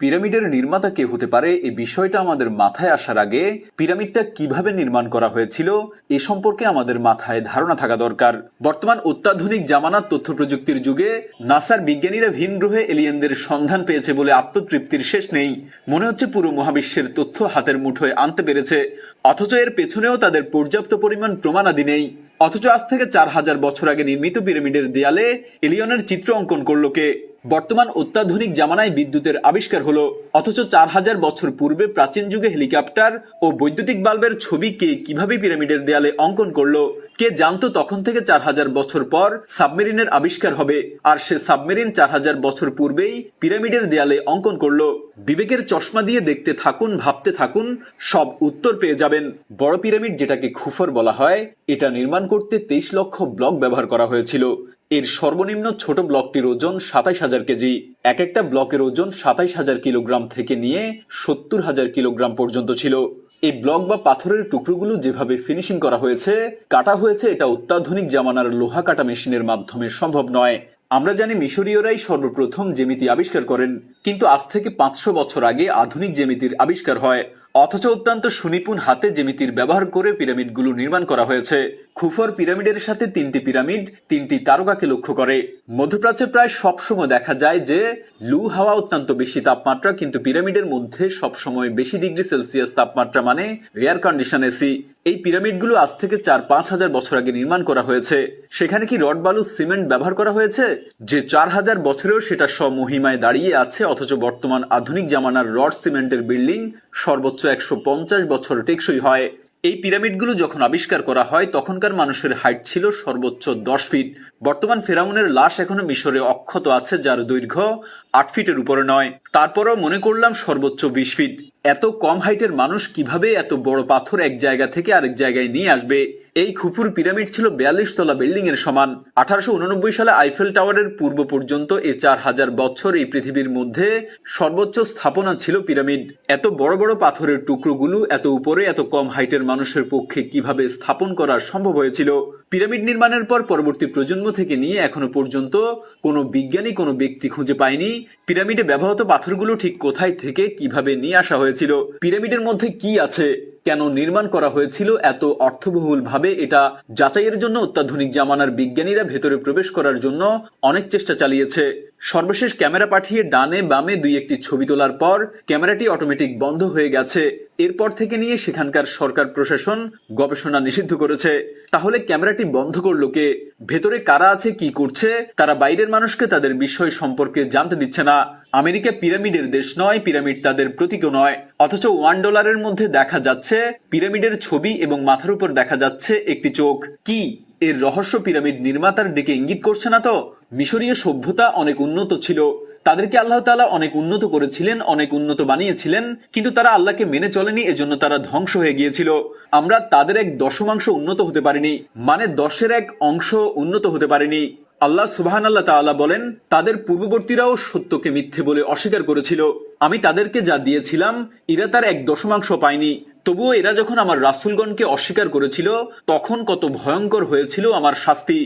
পিরামিডের নির্মাতা কে হতে পারে এই বিষয়টা আমাদের মাথায় আসার আগে পিরামিডটা কিভাবে নির্মাণ করা হয়েছিল এ সম্পর্কে আমাদের মাথায় ধারণা থাকা দরকার। বর্তমান অত্যাধুনিক জামানার তথ্য প্রযুক্তির যুগে নাসার বিজ্ঞানীরা ভিন গ্রহে এলিয়েনদের সন্ধান পেয়েছে বলে আত্মতৃপ্তির শেষ নেই। মনে হচ্ছে পুরো মহাবিশ্বের তথ্য হাতের মুঠোয় আনতে পেরেছে, অথচ এর পেছনেও তাদের পর্যাপ্ত পরিমাণ প্রমাণাদি নেই। অথচ আজ থেকে 4000 বছর আগে নির্মিত পিরামিডের দেয়ালে এলিয়নের চিত্র অঙ্কন করলো কে? বর্তমান অত্যাধুনিক জামানায় বিদ্যুতের আবিষ্কার হলো, অথচ 4000 বছর পূর্বে প্রাচীন যুগে হেলিকপ্টার ও বৈদ্যুতিক বাল্বের ছবি কে কিভাবে পিরামিডের দেয়ালে অঙ্কন করলো? কে জানতো তখন থেকে 4000 বছর পর সাবমেরিনের আবিষ্কার হবে, আর সে সাবমেরিন 4000 বছর পূর্বেই পিরামিডের দেয়ালে অঙ্কন করলো? বিবেকের চশমা দিয়ে দেখতে থাকুন, ভাবতে থাকুন, সব উত্তর পেয়ে যাবেন। বড় পিরামিড, যেটাকে খুফর বলা হয়, এটা নির্মাণ করতে 23 লক্ষ ব্লক ব্যবহার করা হয়েছিল। এর সর্বনিম্ন ছোট ব্লকটির ওজন 27,000 কেজি। এক একটা ব্লকের ওজন 27,000 কিলোগ্রাম থেকে নিয়ে 70,000 কিলোগ্রাম পর্যন্ত ছিল। এই ব্লক বা পাথরের টুকরোগুলো যেভাবে ফিনিশিং করা হয়েছে, কাটা হয়েছে, এটা অত্যাধুনিক জামানার লোহা কাটা মেশিনের মাধ্যমে সম্ভব নয়। আমরা জানি মিশরীয়রাই সর্বপ্রথম জ্যামিতি আবিষ্কার করেন, কিন্তু আজ থেকে 500 বছর আগে আধুনিক জ্যামিতির আবিষ্কার হয়। অথচ অত্যন্ত সুনিপুণ হাতে জ্যামিতির ব্যবহার করে পিরামিডগুলো নির্মাণ করা হয়েছে। খুফর পিরামিডের সাথে 3টি পিরামিড 3টি তারকাকে লক্ষ্য করে। মধ্যপ্রাচ্যে প্রায় সবসময় দেখা যায় যে লু হাওয়া অত্যন্ত বেশি তাপমাত্রা, কিন্তু পিরামিডের মধ্যে সবসময় বেশি ডিগ্রি সেলসিয়াস তাপমাত্রা, মানে এয়ার কন্ডিশন এসি। এই পিরামিডগুলো আজ থেকে 4-5 হাজার বছর আগে নির্মাণ করা হয়েছে। সেখানে কি রড, বালু, সিমেন্ট ব্যবহার করা হয়েছে? যে 4000 বছরেও সেটা স্বমহিমায় দাঁড়িয়ে আছে, অথচ বর্তমান আধুনিক জামানার রড সিমেন্টের বিল্ডিং সর্বোচ্চ 150 বছর টেকসই হয়। এই পিরামিডগুলো যখন আবিষ্কার করা হয় তখনকার মানুষের হাইট ছিল সর্বোচ্চ 10 ফিট। বর্তমান ফেরাউনের লাশ এখনো মিশরে অক্ষত আছে, যার দৈর্ঘ্য 8 ফিটের উপরে নয়। তারপরও মনে করলাম সর্বোচ্চ 20 ফিট। এত কম হাইটের মানুষ কিভাবে এত বড় পাথর এক জায়গা থেকে আরেক জায়গায় নিয়ে আসবে? এই খুফুর পিরামিড ছিল 42 তলা বিল্ডিং এর সমান। 1889 সালে আইফেল টাওয়ারের পূর্ব পর্যন্ত এই 4000 বছর এই পৃথিবীর মধ্যে সর্বোচ্চ স্থাপনা ছিল পিরামিড। এত বড় বড় পাথরের টুকরোগুলো এত উপরে এত কম হাইটের মানুষের পক্ষে কিভাবে স্থাপন করা সম্ভব হয়েছিল? পিরামিড নির্মাণের পর পরবর্তী প্রজন্ম থেকে নিয়ে এখনো পর্যন্ত কোনো বিজ্ঞানী, কোনো ব্যক্তি খুঁজে পায়নি পিরামিডে ব্যবহৃত পাথরগুলো ঠিক কোথায় থেকে কিভাবে নিয়ে আসা হয়েছিল। পিরামিডের মধ্যে কি আছে, কেন নির্মাণ করা হয়েছিল এত অর্থবহুল ভাবে, এটা যাচাইয়ের জন্য অত্যাধুনিক জামানার বিজ্ঞানীরা ভেতরে প্রবেশ করার জন্য অনেক চেষ্টা চালিয়েছে। সর্বশেষ ক্যামেরা পাঠিয়ে ডানে বামে 2-1টি ছবি তোলার পর ক্যামেরাটি অটোমেটিক বন্ধ হয়ে গেছে। এরপর থেকে নিয়ে সেখানকার সরকার প্রশাসন গবেষণা নিষিদ্ধ করেছে। তাহলে ক্যামেরাটি বন্ধ করলো কে? ভেতরে কারা আছে, কি করছে? তারা বাইরের মানুষকে তাদের বিষয় সম্পর্কে জানতে দিচ্ছে না। আমেরিকা পিরামিডের দেশ নয়, পিরামিড তাদের প্রতীকও নয়। অথচ $1 মধ্যে দেখা যাচ্ছে পিরামিডের ছবি এবং মাথার উপর দেখা যাচ্ছে একটি চোখ। কি এর রহস্য পিরামিড নির্মাতার দিকে ইঙ্গিত করছে না তো? মিশরীয় সভ্যতা অনেক উন্নত ছিল, তাদেরকে আল্লাহ তাআলা অনেক উন্নত করেছিলেন, অনেক উন্নত বানিয়েছিলেন, কিন্তু তারা আল্লাহকে মেনে চলেনি, এজন্য তারা ধ্বংস হয়ে গিয়েছিল। আমরা তাদের 1/10 উন্নত হতে পারিনি, মানে 10-এর 1 অংশ উন্নত হতে পারিনি। আল্লাহ সুবহানাল্লাহ তাআলা বলেন, তাদের পূর্ববর্তীরাও সত্যকে মিথ্যে বলে অস্বীকার করেছিল। আমি তাদেরকে যা দিয়েছিলাম এরা তার 1/10 পায়নি। তবুও এরা যখন আমার রাসূলগণকে অস্বীকার করেছিল তখন কত ভয়ঙ্কর হয়েছিল আমার শাস্তি।